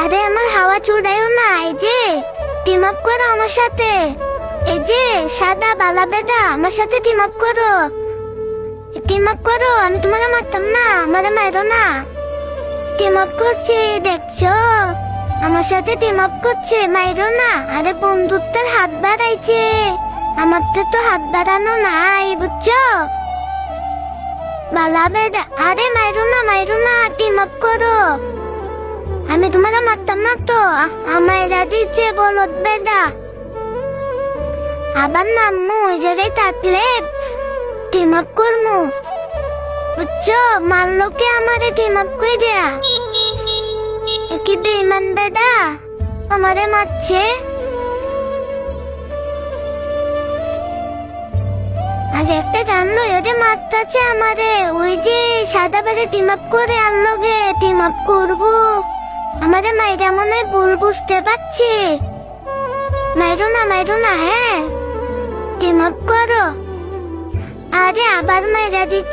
আরে আমার হাওয়া চুড়াইও না, এই যে টিম আপ করো আমার সাথে। এই যে সাদা বালা বেদা আমার সাথে টিম আপ করো, টিম আপ করো। আমি তোমাকে মারতাম না, আমারে মারো না। টিম আপ করছে দেখছো, আমার সাথে টিম আপ করছে, মাইরো না। আরে বন্ধুত্বের হাত বাড়াইছে, আমার তো হাত বাড়ানো নাই, বুঝছো? বালা বেদা, আরে মাইরো না, টিম আপ করো। আমি তোমাকে মারতাম না তো, আমায় দিচ্ছে বলদ বেদা। আবার নামমু, ওই জায়গায় থাকলে টিম আপ করমু, বুঝছো? মারলো কে আমারে টিম আপ করে দেয়া? কি বেঈমান বেদা আমারে মারছে। আগে একটা গান লই, ওদের মারতাছে আমারে। ওই যে সাদা বেড়ে টিম আপ করে আনলো গে, টিম আপ করবো। আমারে মাইরা মনে হয় ভুল বুঝতে পারছি। মাইরো না, হ্যাঁ টিম আপ করো। আরে আবার মাইরা দিচ্ছে।